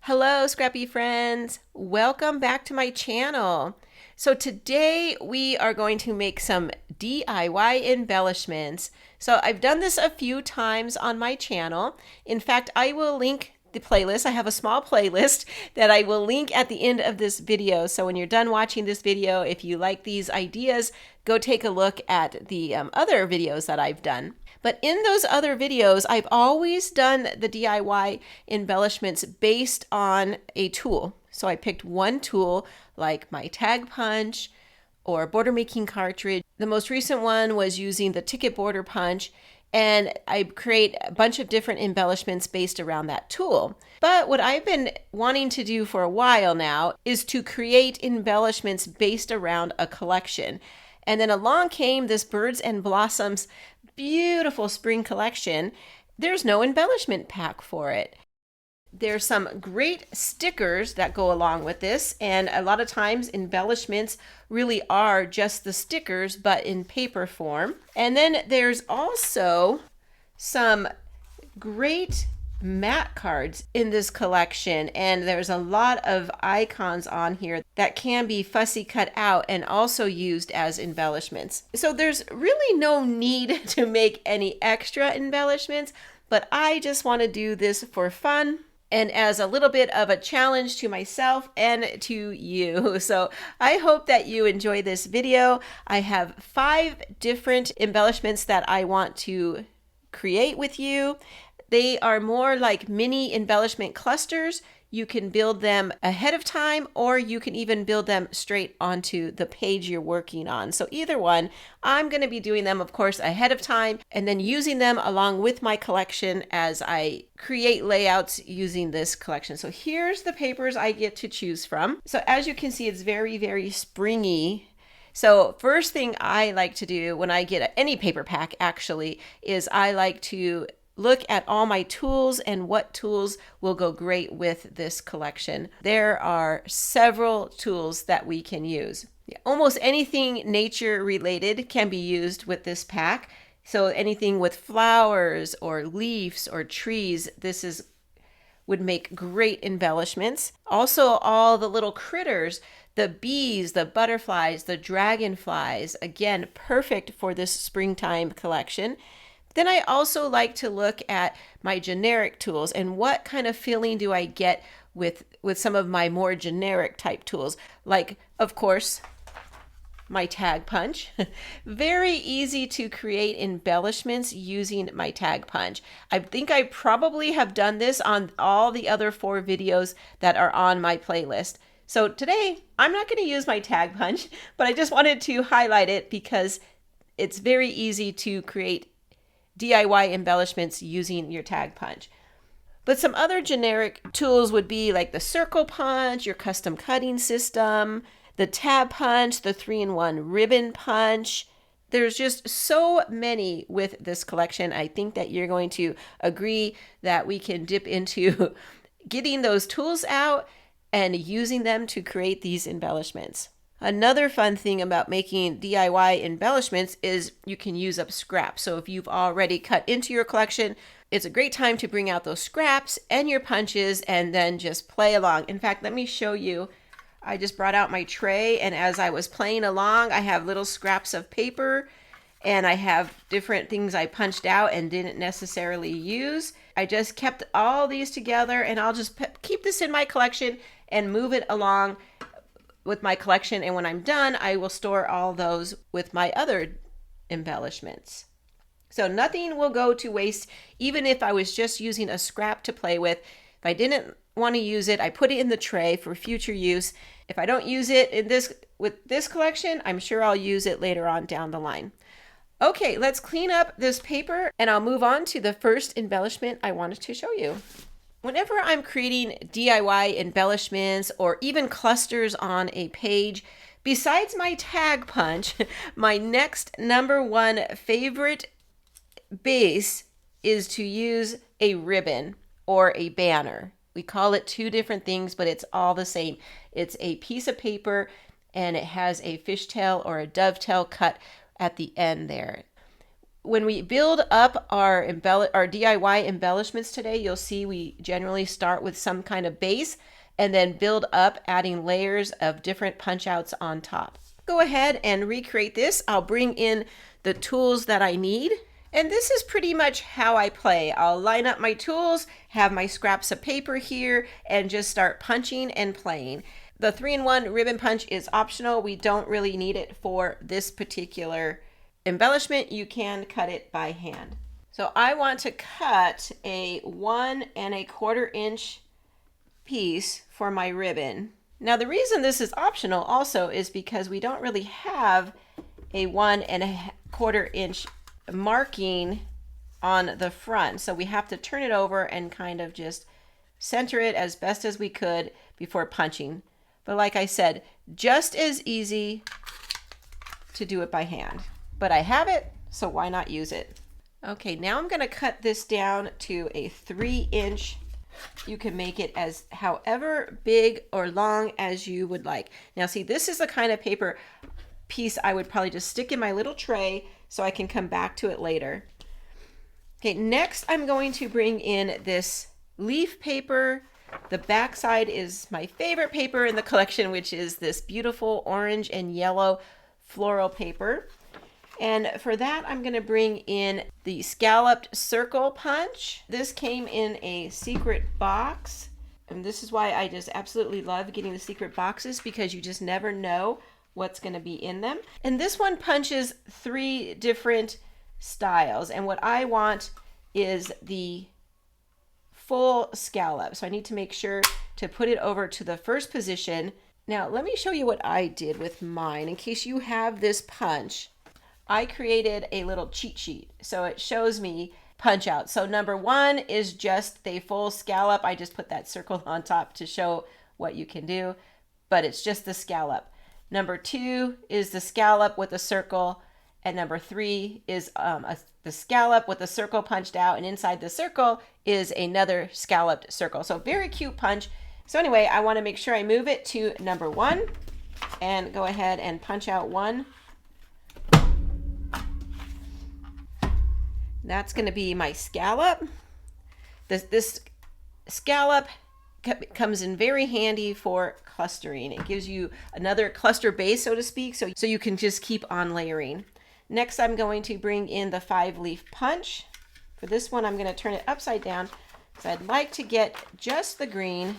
Hello, Scrappy friends. Welcome back to my channel. So today we are going to make some DIY embellishments. So I've done this a few times on my channel. In fact, I will link the playlist. I have a small playlist that I will link at the end of this video. So when you're done watching this video, if you like these ideas, go take a look at the other videos that I've done. But in those other videos, I've always done the DIY embellishments based on a tool. So I picked one tool like my tag punch or border making cartridge. The most recent one was using the ticket border punch, and I create a bunch of different embellishments based around that tool. But what I've been wanting to do for a while now is to create embellishments based around a collection. And then along came this Birds and Blossoms beautiful spring collection. There's no embellishment pack for it. There's some great stickers that go along with this, and a lot of times embellishments really are just the stickers but in paper form. And then there's also some great mat cards in this collection, and there's a lot of icons on here that can be fussy cut out and also used as embellishments. So there's really no need to make any extra embellishments, but I just want to do this for fun and as a little bit of a challenge to myself and to you. So I hope that you enjoy this video. I have 5 different embellishments that I want to create with you. They are more like mini embellishment clusters. You can build them ahead of time, or you can even build them straight onto the page you're working on. So either one, I'm going to be doing them, of course, ahead of time, and then using them along with my collection as I create layouts using this collection. So here's the papers I get to choose from. So as you can see, it's very, very springy. So first thing I like to do when I get any paper pack actually is I like to look at all my tools and what tools will go great with this collection. There are several tools that we can use. Almost anything nature related can be used with this pack. So anything with flowers or leaves or trees, would make great embellishments. Also all the little critters, the bees, the butterflies, the dragonflies, again, perfect for this springtime collection. Then I also like to look at my generic tools and what kind of feeling do I get with some of my more generic type tools. Like, of course, my tag punch. Very easy to create embellishments using my tag punch. I think I probably have done this on all the other 4 videos that are on my playlist. So today, I'm not going to use my tag punch, but I just wanted to highlight it because it's very easy to create DIY embellishments using your tag punch. But some other generic tools would be like the circle punch, your custom cutting system, the tab punch, the 3-in-1 ribbon punch. There's just so many with this collection. I think that you're going to agree that we can dip into getting those tools out and using them to create these embellishments. Another fun thing about making DIY embellishments is you can use up scraps. So if you've already cut into your collection, it's a great time to bring out those scraps and your punches and then just play along. In fact, let me show you. I just brought out my tray, and as I was playing along, I have little scraps of paper and I have different things I punched out and didn't necessarily use. I just kept all these together, and I'll just keep this in my collection and move it along with my collection, and when I'm done, I will store all those with my other embellishments. So nothing will go to waste, even if I was just using a scrap to play with. If I didn't want to use it, I put it in the tray for future use. If I don't use it with this collection, I'm sure I'll use it later on down the line. Okay, let's clean up this paper, and I'll move on to the first embellishment I wanted to show you. Whenever I'm creating DIY embellishments or even clusters on a page, besides my tag punch, my next number 1 favorite base is to use a ribbon or a banner. We call it 2 different things, but it's all the same. It's a piece of paper and it has a fishtail or a dovetail cut at the end there. when we build up our DIY embellishments today, you'll see we generally start with some kind of base and then build up, adding layers of different punch outs on top. Go ahead and recreate this. I'll bring in the tools that I need. And this is pretty much how I play. I'll line up my tools, have my scraps of paper here, and just start punching and playing. The 3-in-1 ribbon punch is optional. We don't really need it for this particular embellishment. You can cut it by hand. So I want to cut a 1 1/4 inch piece for my ribbon. Now the reason this is optional also is because we don't really have a 1 1/4 inch marking on the front. So we have to turn it over and kind of just center it as best as we could before punching. But like I said, just as easy to do it by hand. But I have it, so why not use it? Okay, now I'm gonna cut this down to a 3-inch. You can make it as however big or long as you would like. Now see, this is the kind of paper piece I would probably just stick in my little tray so I can come back to it later. Okay, next I'm going to bring in this leaf paper. The back side is my favorite paper in the collection, which is this beautiful orange and yellow floral paper. And for that, I'm going to bring in the Scalloped Circle punch. This came in a secret box. And this is why I just absolutely love getting the secret boxes, because you just never know what's going to be in them. And this one punches 3 different styles. And what I want is the full scallop. So I need to make sure to put it over to the first position. Now, let me show you what I did with mine in case you have this punch. I created a little cheat sheet. So it shows me punch out. So number 1 is just the full scallop. I just put that circle on top to show what you can do, but it's just the scallop. Number 2 is the scallop with a circle. And number 3 is the scallop with the circle punched out. And inside the circle is another scalloped circle. So very cute punch. So anyway, I want to make sure I move it to number 1 and go ahead and punch out 1. That's going to be my scallop. This scallop comes in very handy for clustering. It gives you another cluster base, so to speak, so you can just keep on layering. Next, I'm going to bring in the 5-leaf punch. For this one, I'm going to turn it upside down because I'd like to get just the green.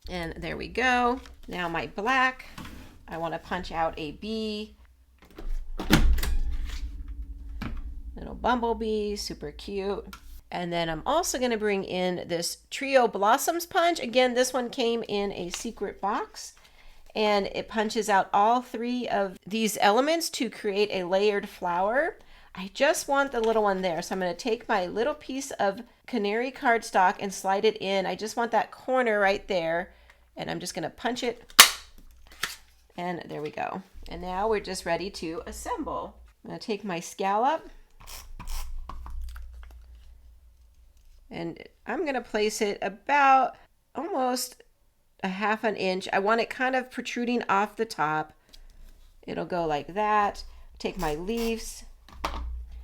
And there we go. Now my black, I want to punch out a bee. Little bumblebee, super cute. And then I'm also going to bring in this Trio Blossoms punch. Again, this one came in a secret box, and it punches out all 3 of these elements to create a layered flower. I just want the little one there. So I'm going to take my little piece of canary cardstock and slide it in. I just want that corner right there. And I'm just going to punch it. And there we go. And now we're just ready to assemble. I'm going to take my scallop. And I'm going to place it about almost a 1/2 inch. I want it kind of protruding off the top. It'll go like that. Take my leaves.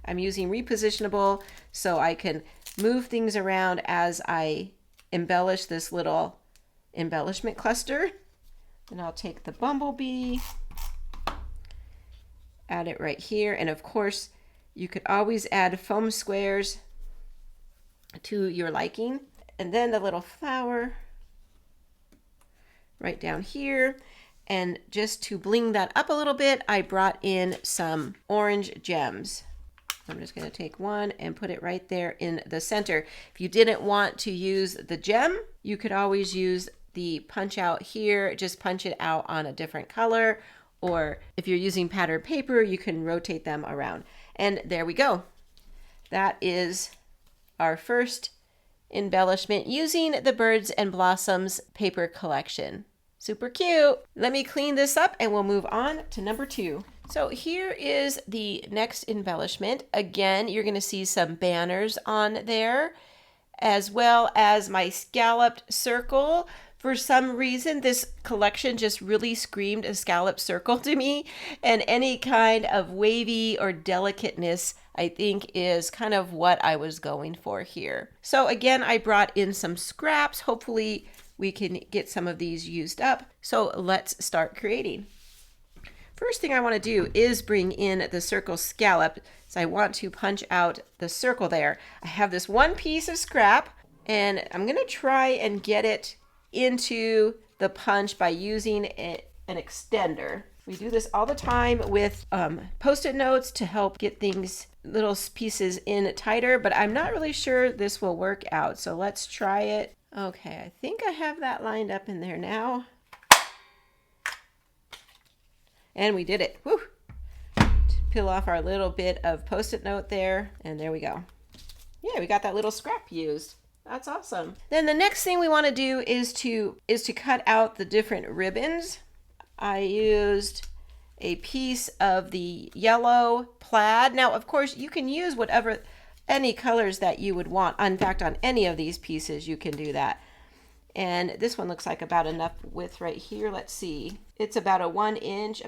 I'm using repositionable so I can move things around as I embellish this little embellishment cluster. And I'll take the bumblebee, add it right here. And of course, you could always add foam squares to your liking. And then the little flower right down here. And just to bling that up a little bit, I brought in some orange gems. I'm just going to take one and put it right there in the center. If you didn't want to use the gem, you could always use the punch out here. Just punch it out on a different color. Or if you're using patterned paper, you can rotate them around. And there we go. That is our first embellishment using the Birds and Blossoms paper collection. Super cute. Let me clean this up and we'll move on to number 2. So here is the next embellishment. Again, you're going to see some banners on there, as well as my Scalloped Circle. For some reason, this collection just really screamed a scalloped circle to me, and any kind of wavy or delicateness, I think, is kind of what I was going for here. So again, I brought in some scraps. Hopefully we can get some of these used up. So let's start creating. First thing I want to do is bring in the circle scallop. So I want to punch out the circle there. I have this one piece of scrap, and I'm going to try and get it into the punch by using an extender. We do this all the time with Post-it notes to help get things, little pieces in tighter, but I'm not really sure this will work out. So let's try it. Okay, I think I have that lined up in there now. And we did it. Woo! Peel off our little bit of Post-it note there, and there we go. Yeah, we got that little scrap used. That's awesome. Then the next thing we want to do is to cut out the different ribbons. I used a piece of the yellow plaid. Now, of course, you can use any colors that you would want. In fact, on any of these pieces, you can do that. And this one looks like about enough width right here. Let's see. It's about a 1 inch,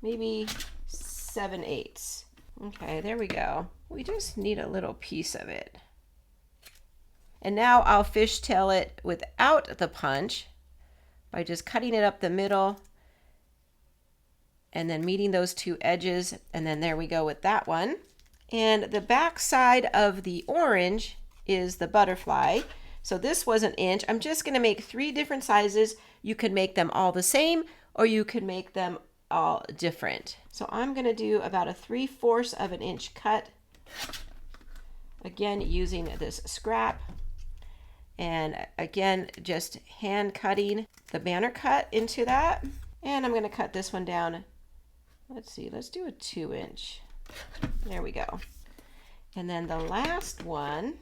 maybe 7/8. Okay, there we go. We just need a little piece of it. And now I'll fishtail it without the punch by just cutting it up the middle and then meeting those two edges. And then there we go with that one. And the back side of the orange is the butterfly. So this was 1 inch. I'm just going to make 3 different sizes. You can make them all the same, or you can make them all different. So I'm going to do about a 3/4 of an inch cut. Again, using this scrap. And again, just hand cutting the banner cut into that. And I'm going to cut this one down. Let's see, let's do a 2 inch. There we go. And then the last one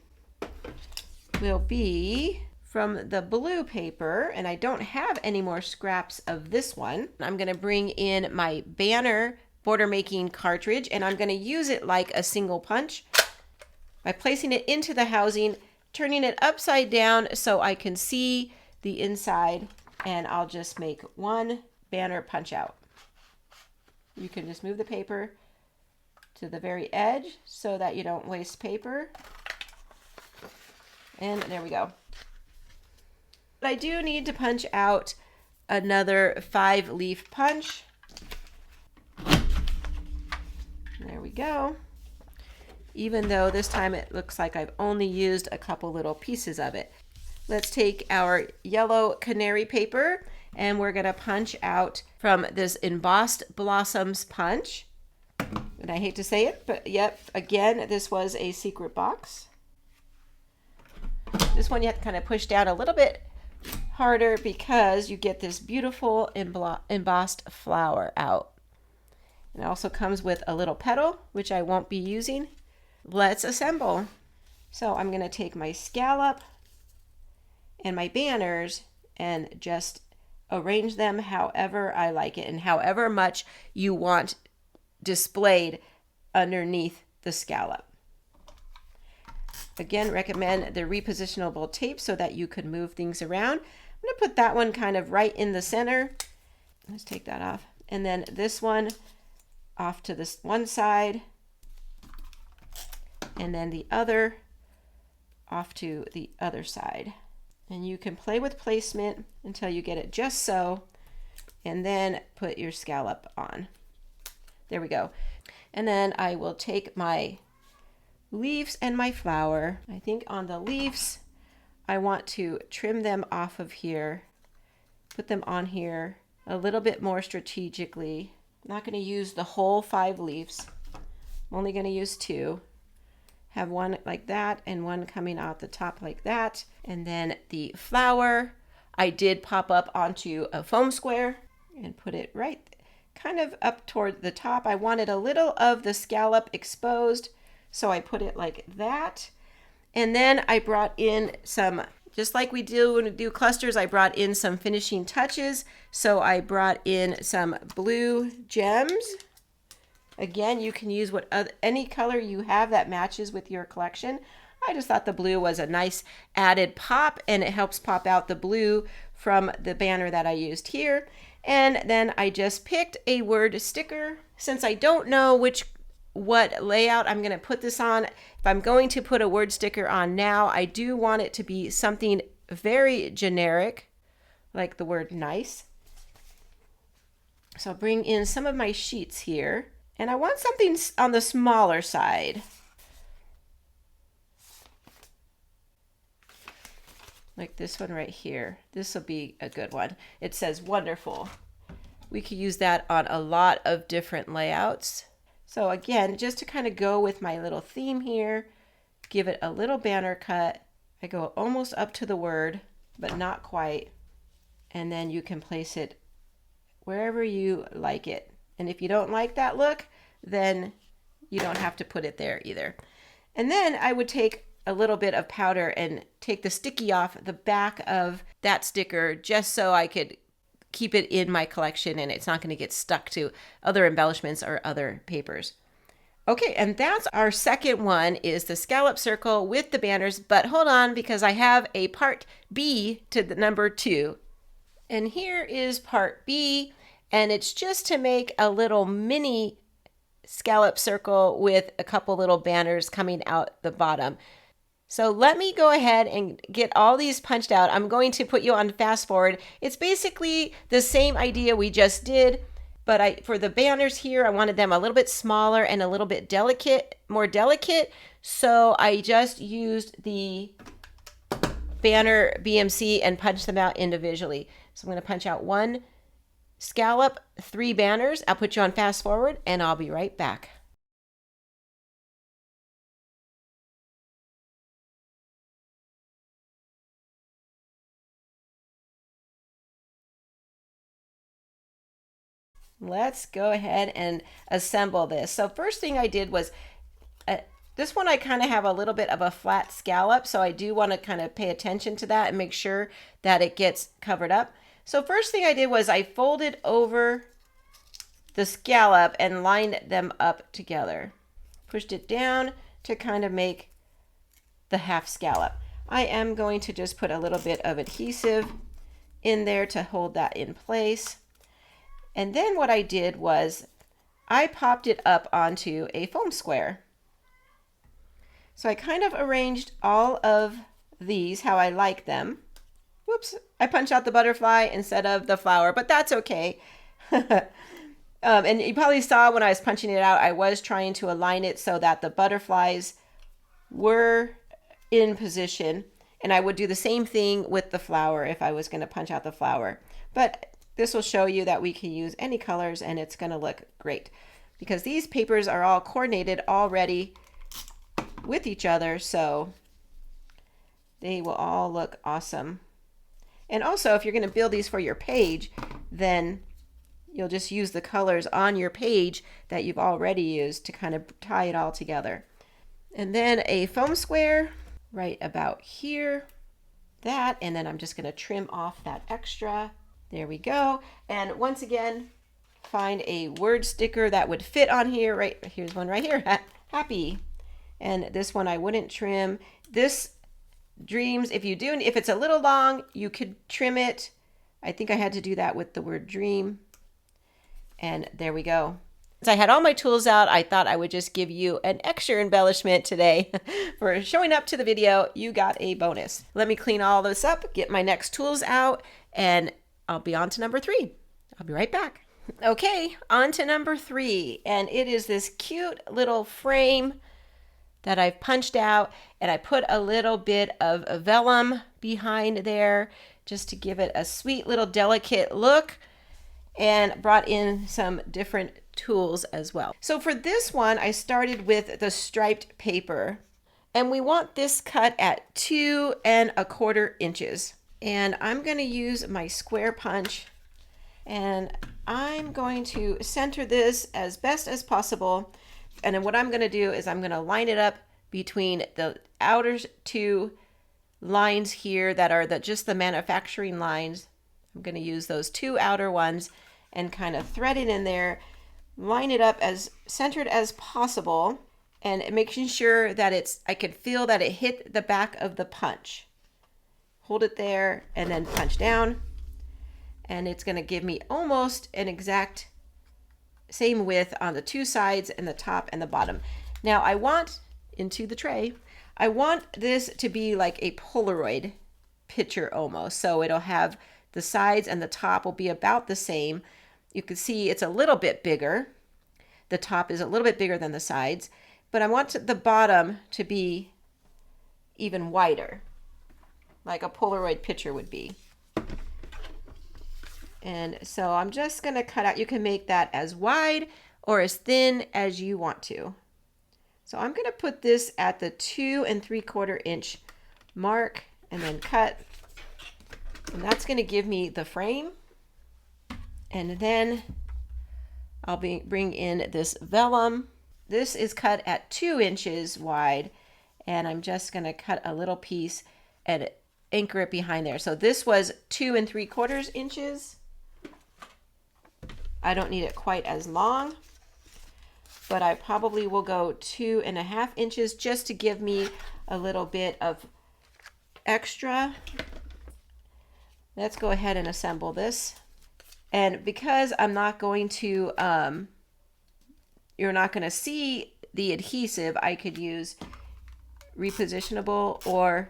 will be from the blue paper, and I don't have any more scraps of this one. I'm going to bring in my banner border making cartridge, and I'm going to use it like a single punch by placing it into the housing, turning it upside down so I can see the inside, and I'll just make 1 banner punch out. You can just move the paper to the very edge so that you don't waste paper. And there we go. But I do need to punch out another 5-leaf punch. There we go. Even though this time it looks like I've only used a couple little pieces of it. Let's take our yellow canary paper and we're going to punch out from this embossed blossoms punch. And I hate to say it, but yep, again, this was a secret box. This one you have to kind of push down a little bit harder because you get this beautiful embossed flower out. It also comes with a little petal, which I won't be using. Let's assemble. So I'm going to take my scallop and my banners and just arrange them however I like it and however much you want displayed underneath the scallop. Again, recommend the repositionable tape so that you could move things around. I'm going to put that one kind of right in the center. Let's take that off. And then this one off to this one side. And then the other off to the other side. And you can play with placement until you get it just so. And then put your scallop on. There we go. And then I will take my leaves and my flower. I think on the leaves, I want to trim them off of here, put them on here a little bit more strategically. I'm not going to use the whole 5 leaves. I'm only going to use 2. Have one like that and one coming out the top like that. And then the flower, I did pop up onto a foam square and put it right kind of up toward the top. I wanted a little of the scallop exposed, so I put it like that. And then I brought in some, just like we do when we do clusters, I brought in some finishing touches. So I brought in some blue gems. Again, you can use any color you have that matches with your collection. I just thought the blue was a nice added pop, and it helps pop out the blue from the banner that I used here. And then I just picked a word sticker. Since I don't know what layout I'm going to put this on, if I'm going to put a word sticker on now, I do want it to be something very generic, like the word nice. So I'll bring in some of my sheets here, and I want something on the smaller side. Like this one right here. This will be a good one. It says wonderful. We could use that on a lot of different layouts. So again, just to kind of go with my little theme here, give it a little banner cut. I go almost up to the word, but not quite. And then you can place it wherever you like it. And if you don't like that look, then you don't have to put it there either. And then I would take a little bit of powder and take the sticky off the back of that sticker just so I could keep it in my collection and it's not going to get stuck to other embellishments or other papers. Okay, and that's our second one, is the Scalloped Circle with the banners. But hold on, because I have a part B to the number 2. And here is part B, and it's just to make a little mini scallop circle with a couple little banners coming out the bottom. So let me go ahead and get all these punched out. I'm going to put you on fast forward. It's basically the same idea we just did, but for the banners here, I wanted them a little bit smaller and a little bit more delicate. So I just used the banner BMC and punched them out individually. So I'm going to punch out 1 scallop, 3 banners. I'll put you on fast forward and I'll be right back. Let's go ahead and assemble this. So first thing I did was, this one I kind of have a little bit of a flat scallop, so I do want to kind of pay attention to that and make sure that it gets covered up. So first thing I did was I folded over the scallop and lined them up together. Pushed it down to kind of make the half scallop. I am going to just put a little bit of adhesive in there to hold that in place. And then what I did was I popped it up onto a foam square. So I kind of arranged all of these how I like them. Whoops, I punched out the butterfly instead of the flower, but that's okay. And you probably saw when I was punching it out, I was trying to align it so that the butterflies were in position. And I would do the same thing with the flower if I was going to punch out the flower. But this will show you that we can use any colors and it's going to look great because these papers are all coordinated already with each other, so they will all look awesome. And also, if you're going to build these for your page, then you'll just use the colors on your page that you've already used to kind of tie it all together. And then a foam square right about here, and then I'm just going to trim off that extra. There we go. And once again, find a word sticker that would fit on here. Right, here's one right here, happy. And this one I wouldn't trim. This dreams, if it's a little long, you could trim it. I think I had to do that with the word dream. And there we go. Since I had all my tools out, I thought I would just give you an extra embellishment today. For showing up to the video, you got a bonus. Let me clean all this up, get my next tools out, and I'll be on to number 3. I'll be right back. Okay, on to number 3. And it is this cute little frame that I've punched out, and I put a little bit of vellum behind there just to give it a sweet little delicate look, and brought in some different tools as well. So for this one, I started with the striped paper, and we want this cut at 2 1/4 inches. And I'm going to use my square punch, and I'm going to center this as best as possible. And then what I'm going to do is I'm going to line it up between the outer 2 lines here that are just the manufacturing lines. I'm going to use those 2 outer ones and kind of thread it in there, line it up as centered as possible. and making sure that I could feel that it hit the back of the punch. Hold it there and then punch down. And it's going to give me almost an exact same width on the two sides and the top and the bottom. Now I want, into the tray, I want this to be like a Polaroid picture almost. So it'll have the sides and the top will be about the same. You can see it's a little bit bigger. The top is a little bit bigger than the sides, but I want the bottom to be even wider, like a Polaroid picture would be. And so I'm just going to cut out, you can make that as wide or as thin as you want to. So I'm going to put this at the 2 3/4 inch mark and then cut. And that's going to give me the frame. And then I'll bring in this vellum. This is cut at 2 inches wide, and I'm just going to cut a little piece and anchor it behind there. So this was 2 3/4 inches. I don't need it quite as long, but I probably will go 2 1/2 inches just to give me a little bit of extra. Let's go ahead and assemble this. And because I'm not going to, you're not going to see the adhesive, I could use repositionable or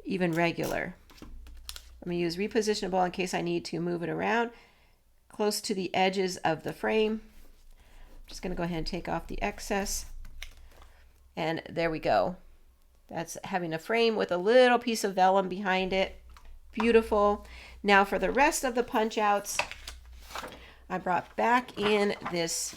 even regular. I'm going to use repositionable in case I need to move it around close to the edges of the frame. I'm just going to go ahead and take off the excess. And there we go. That's having a frame with a little piece of vellum behind it. Beautiful. Now for the rest of the punch outs, I brought back in this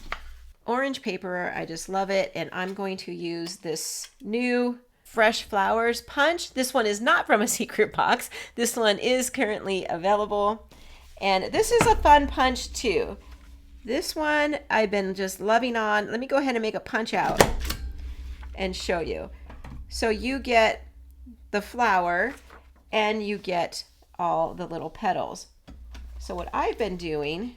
orange paper. I just love it. And I'm going to use this new Fresh Flowers punch. This one is not from a secret box. This one is currently available. And this is a fun punch too. This one I've been just loving on. Let me go ahead and make a punch out and show you. So you get the flower and you get all the little petals. So what I've been doing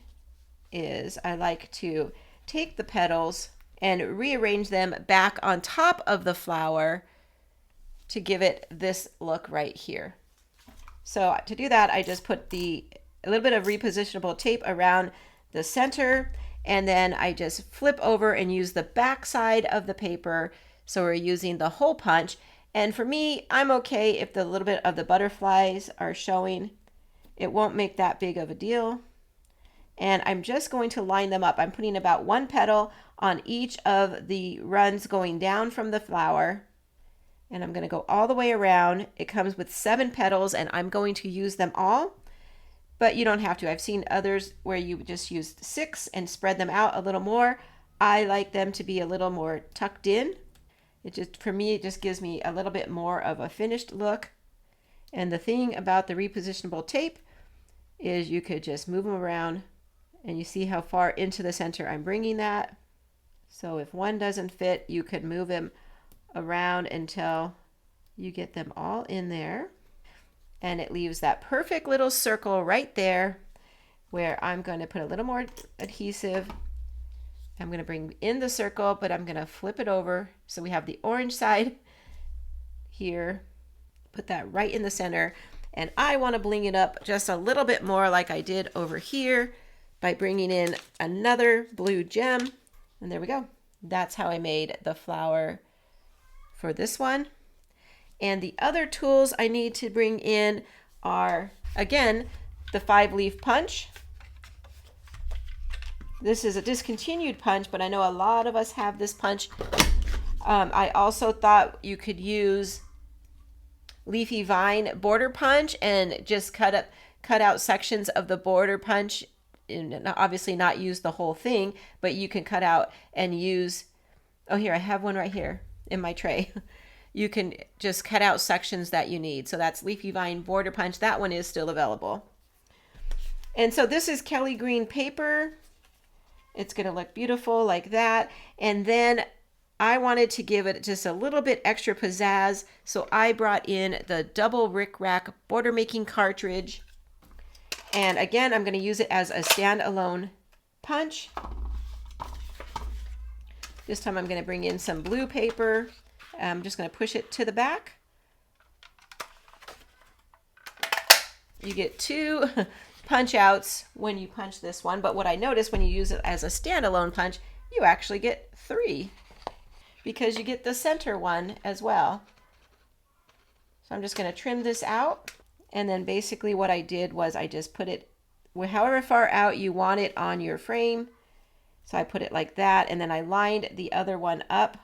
is I like to take the petals and rearrange them back on top of the flower to give it this look right here. So to do that, I just put a little bit of repositionable tape around the center, and then I just flip over and use the back side of the paper. So we're using the hole punch. And for me, I'm okay if the little bit of the butterflies are showing. It won't make that big of a deal. And I'm just going to line them up. I'm putting about one petal on each of the runs going down from the flower. And I'm going to go all the way around. It comes with 7 petals, and I'm going to use them all. But you don't have to. I've seen others where you just used 6 and spread them out a little more. I like them to be a little more tucked in. For me, it just gives me a little bit more of a finished look. And the thing about the repositionable tape is you could just move them around, and you see how far into the center I'm bringing that. So if one doesn't fit, you could move them around until you get them all in there. And it leaves that perfect little circle right there where I'm going to put a little more adhesive. I'm going to bring in the circle, but I'm going to flip it over. So we have the orange side here. Put that right in the center. And I want to bling it up just a little bit more like I did over here by bringing in another blue gem. And there we go. That's how I made the flower for this one. And the other tools I need to bring in are, again, the 5-leaf punch. This is a discontinued punch, but I know a lot of us have this punch. I also thought you could use leafy vine border punch and just cut out sections of the border punch, and obviously not use the whole thing, but you can cut out and use, oh here, I have one right here in my tray. You can just cut out sections that you need. So that's leafy vine border punch. That one is still available. And so this is Kelly green paper. It's going to look beautiful like that. And then I wanted to give it just a little bit extra pizzazz. So I brought in the double rickrack border making cartridge. And again, I'm going to use it as a standalone punch. This time I'm going to bring in some blue paper. I'm just going to push it to the back. You get 2 punch outs when you punch this one, but what I noticed when you use it as a standalone punch, you actually get 3 because you get the center one as well. So I'm just going to trim this out, and then basically what I did was I just put it however far out you want it on your frame. So I put it like that, and then I lined the other one up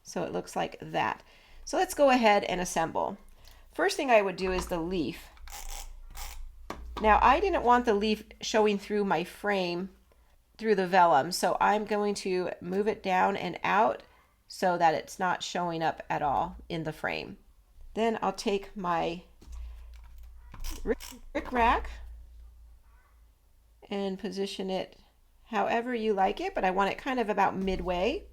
so it looks like that. So let's go ahead and assemble. First thing I would do is the leaf. Now I didn't want the leaf showing through my frame through the vellum, so I'm going to move it down and out so that it's not showing up at all in the frame. Then I'll take my brick rack and position it however you like it, but I want it kind of about midway.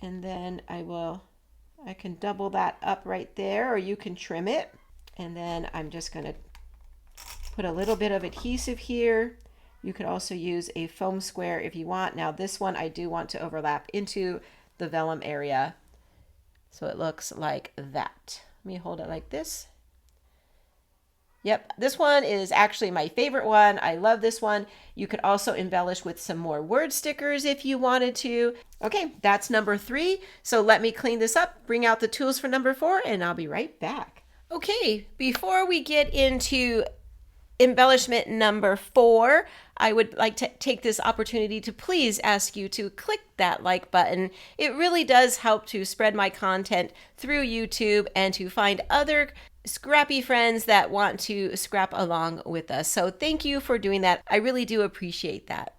And then I can double that up right there, or you can trim it. And then I'm just going to put a little bit of adhesive here. You could also use a foam square if you want. Now this one I do want to overlap into the vellum area, so it looks like that. Let me hold it like this. Yep, this one is actually my favorite one. I love this one. You could also embellish with some more word stickers if you wanted to. Okay, that's number 3. So let me clean this up, bring out the tools for number 4, and I'll be right back. Okay, before we get into embellishment number 4, I would like to take this opportunity to please ask you to click that like button. It really does help to spread my content through YouTube and to find other scrappy friends that want to scrap along with us. So thank you for doing that. I really do appreciate that.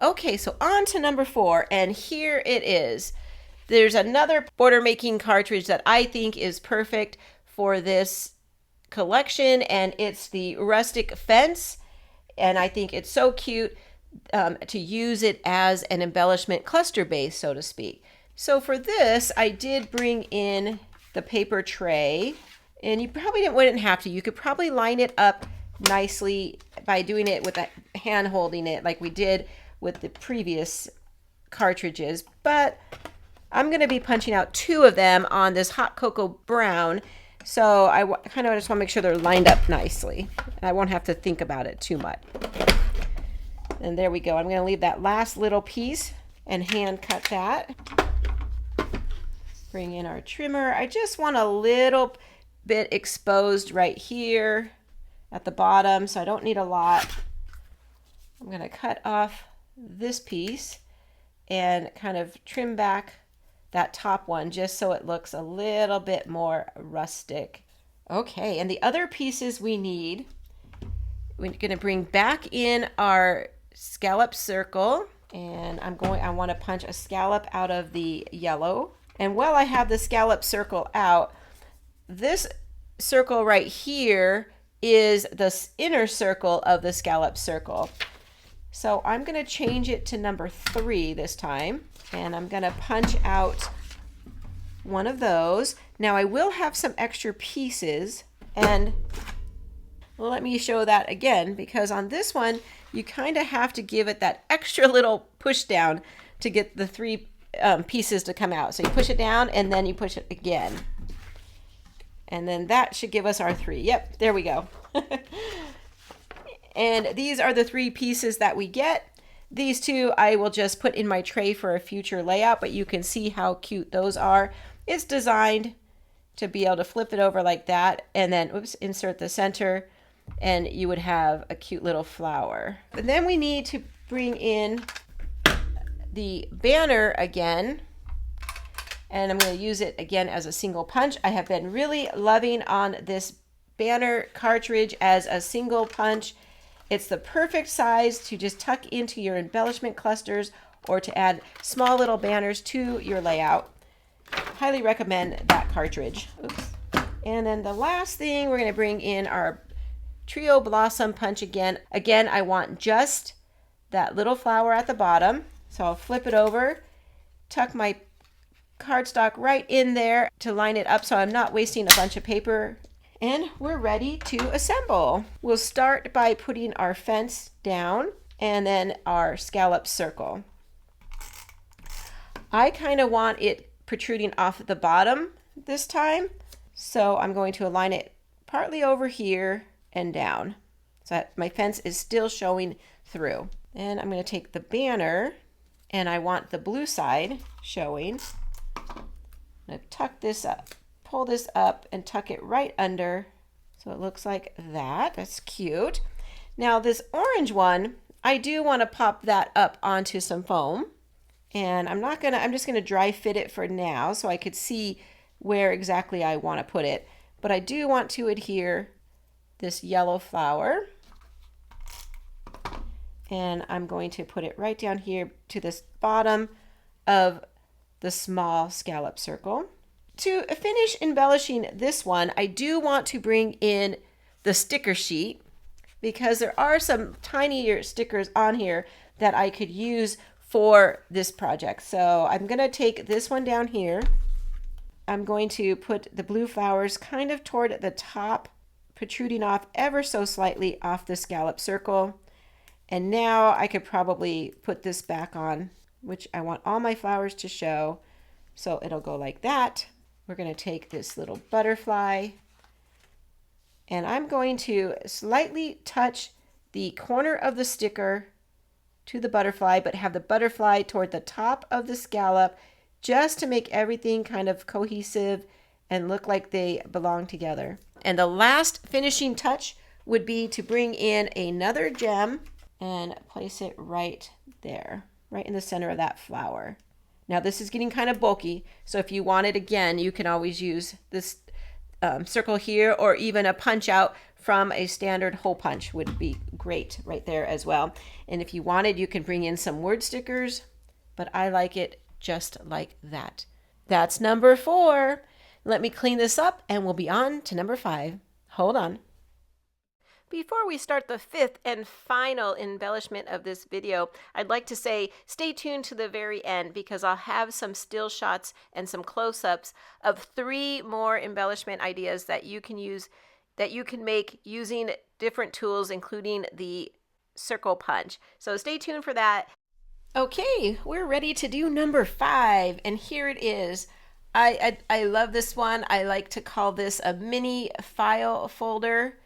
Okay, so on to number 4, and here it is. There's another border making cartridge that I think is perfect for this collection, and it's the Rustic Fence, and I think it's so cute to use it as an embellishment cluster base, so to speak. So for this, I did bring in the paper tray, and you probably wouldn't have to. You could probably line it up nicely by doing it with a hand holding it like we did with the previous cartridges, but I'm going to be punching out 2 of them on this hot cocoa brown. So I kind of just want to make sure they're lined up nicely. I won't have to think about it too much. And there we go. I'm going to leave that last little piece and hand cut that. Bring in our trimmer. I just want a little bit exposed right here at the bottom, so I don't need a lot. I'm going to cut off this piece and kind of trim back that top one just so it looks a little bit more rustic. Okay, and the other pieces we need, we're going to bring back in our scalloped circle, and I want to punch a scallop out of the yellow. And while I have the scalloped circle out, this circle right here is the inner circle of the scalloped circle. So I'm going to change it to number 3 this time, and I'm going to punch out one of those. Now I will have some extra pieces, and let me show that again, because on this one you kind of have to give it that extra little push down to get the 3 pieces to come out. So you push it down and then you push it again, and then that should give us our 3. Yep, there we go. And these are the 3 pieces that we get. These 2 I will just put in my tray for a future layout, but you can see how cute those are. It's designed to be able to flip it over like that, and then insert the center, and you would have a cute little flower. And then we need to bring in the banner again, and I'm going to use it again as a single punch. I have been really loving on this banner cartridge as a single punch. It's the perfect size to just tuck into your embellishment clusters or to add small little banners to your layout. Highly recommend that cartridge. Oops. And then the last thing, we're going to bring in our Trio Blossom Punch again. Again, I want just that little flower at the bottom. So I'll flip it over, tuck my cardstock right in there to line it up so I'm not wasting a bunch of paper. And we're ready to assemble. We'll start by putting our fence down and then our scalloped circle. I kind of want it protruding off the bottom this time. So I'm going to align it partly over here and down so that my fence is still showing through. And I'm going to take the banner, and I want the blue side showing. I'm going to tuck this up, pull this up and tuck it right under so it looks like that. That's cute. Now this orange one, I do want to pop that up onto some foam, and I'm just going to dry fit it for now so I could see where exactly I want to put it. But I do want to adhere this yellow flower, and I'm going to put it right down here to this bottom of the small scallop circle. To finish embellishing this one, I do want to bring in the sticker sheet because there are some tinier stickers on here that I could use for this project. So I'm going to take this one down here. I'm going to put the blue flowers kind of toward the top, protruding off ever so slightly off the scallop circle. And now I could probably put this back on, which I want all my flowers to show. So it'll go like that. We're going to take this little butterfly, and I'm going to slightly touch the corner of the sticker to the butterfly, but have the butterfly toward the top of the scallop just to make everything kind of cohesive and look like they belong together. And the last finishing touch would be to bring in another gem and place it right there, right in the center of that flower. Now this is getting kind of bulky, so if you want it again, you can always use this circle here, or even a punch out from a standard hole punch would be great right there as well. And if you wanted, you can bring in some word stickers, but I like it just like that. That's number 4. Let me clean this up and we'll be on to number 5. Hold on. Before we start the 5th and final embellishment of this video, I'd like to say stay tuned to the very end because I'll have some still shots and some close-ups of 3 more embellishment ideas that you can use, that you can make using different tools, including the circle punch. So stay tuned for that. Okay, we're ready to do number 5, and here it is. I love this one. I like to call this a mini file folder,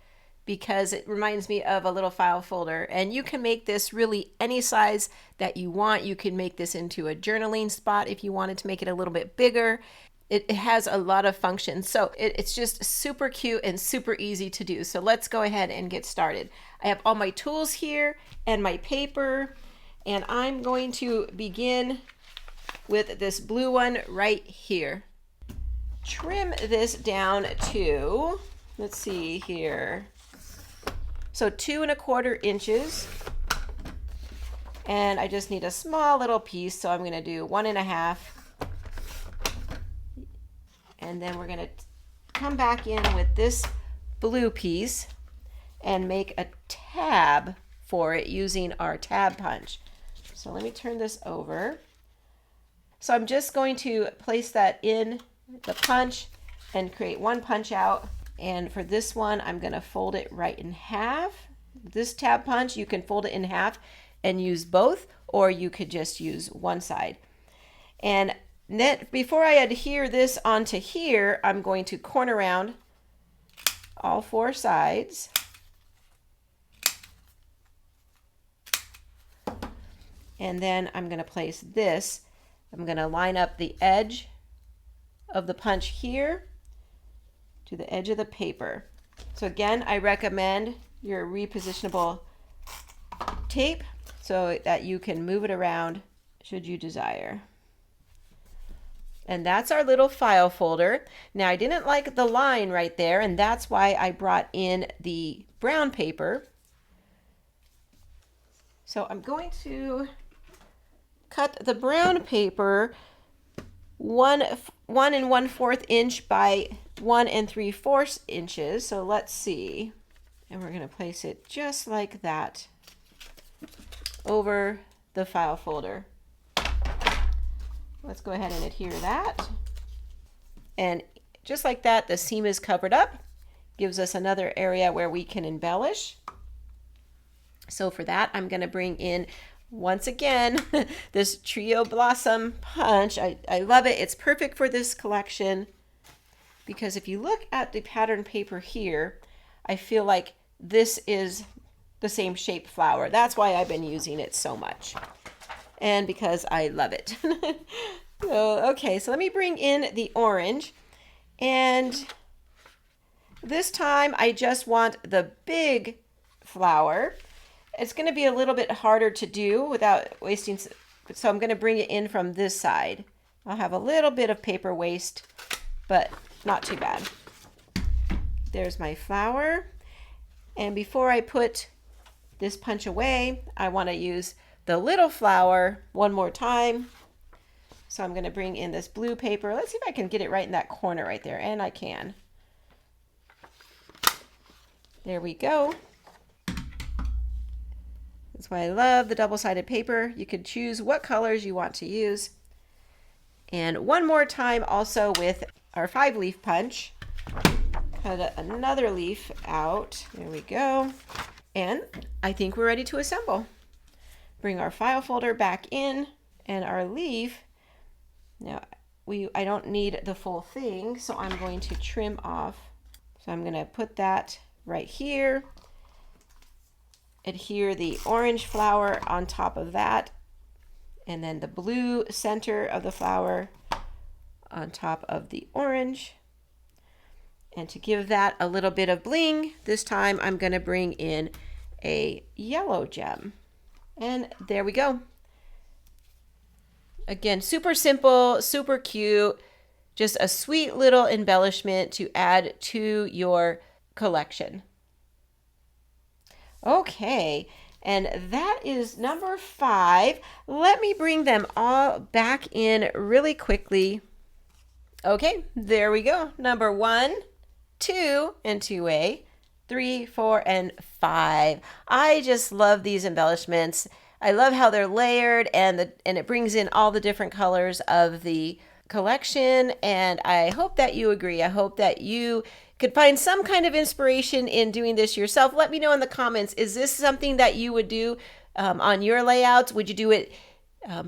because it reminds me of a little file folder, and you can make this really any size that you want. You can make this into a journaling spot if you wanted to make it a little bit bigger. It has a lot of functions, so it's just super cute and super easy to do. So let's go ahead and get started. I have all my tools here and my paper, and I'm going to begin with this blue one right here. Trim this down to, let's see here, so 2 1/4 inches, and I just need a small little piece, so I'm going to do 1 1/2, and then we're going to come back in with this blue piece and make a tab for it using our tab punch. So let me turn this over. So I'm just going to place that in the punch and create one punch out. And for this one, I'm going to fold it right in half. This tab punch, you can fold it in half and use both, or you could just use one side. And then before I adhere this onto here, I'm going to corner round all 4 sides. And then I'm going to place this. I'm going to line up the edge of the punch here to the edge of the paper. So again, I recommend your repositionable tape so that you can move it around should you desire. And that's our little file folder. Now I didn't like the line right there, and that's why I brought in the brown paper. So I'm going to cut the brown paper 1 1/4 inch by 1 3/4 inches. So let's see, and we're going to place it just like that over the file folder. Let's go ahead and adhere that, and just like that, the seam is covered up. Gives us another area where we can embellish. So for that, I'm going to bring in once again, this Trio Blossom Punch. I love it. It's perfect for this collection because if you look at the pattern paper here, I feel like this is the same shape flower. That's why I've been using it so much. And because I love it. Okay, so let me bring in the orange. And this time I just want the big flower. It's going to be a little bit harder to do without wasting, so I'm going to bring it in from this side. I'll have a little bit of paper waste, but not too bad. There's my flower. And before I put this punch away, I want to use the little flower one more time. So I'm going to bring in this blue paper. Let's see if I can get it right in that corner right there. And I can. There we go. That's why I love the double-sided paper. You could choose what colors you want to use. And one more time also with our 5-leaf punch. Cut another leaf out. There we go. And I think we're ready to assemble. Bring our file folder back in and our leaf. Now, I don't need the full thing, so I'm going to trim off. So I'm going to put that right here. Adhere the orange flower on top of that, and then the blue center of the flower on top of the orange. And to give that a little bit of bling, this time I'm going to bring in a yellow gem. And there we go. Again, super simple, super cute, just a sweet little embellishment to add to your collection. Okay, and that is number 5. Let me bring them all back in really quickly. Okay, there we go. Number 1, 2, and 2A, 3, 4, and 5. I just love these embellishments. I love how they're layered and it brings in all the different colors of the collection, and I hope that you agree. I hope that you could find some kind of inspiration in doing this yourself. Let me know in the comments, is this something that you would do on your layouts? Would you do it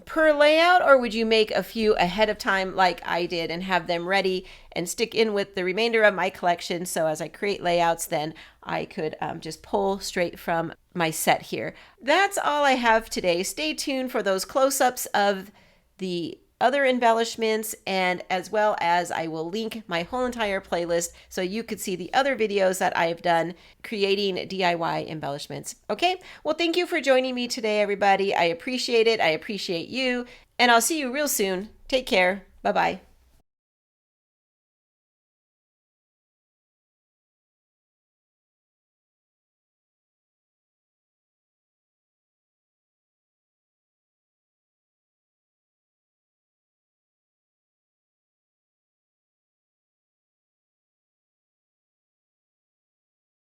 per layout, or would you make a few ahead of time like I did and have them ready and stick in with the remainder of my collection, so as I create layouts then I could just pull straight from my set here. That's all I have today. Stay tuned for those close-ups of the other embellishments, and as well as I will link my whole entire playlist so you could see the other videos that I've done creating DIY embellishments. Okay, well, thank you for joining me today, everybody. I appreciate it. I appreciate you, and I'll see you real soon. Take care. Bye-bye.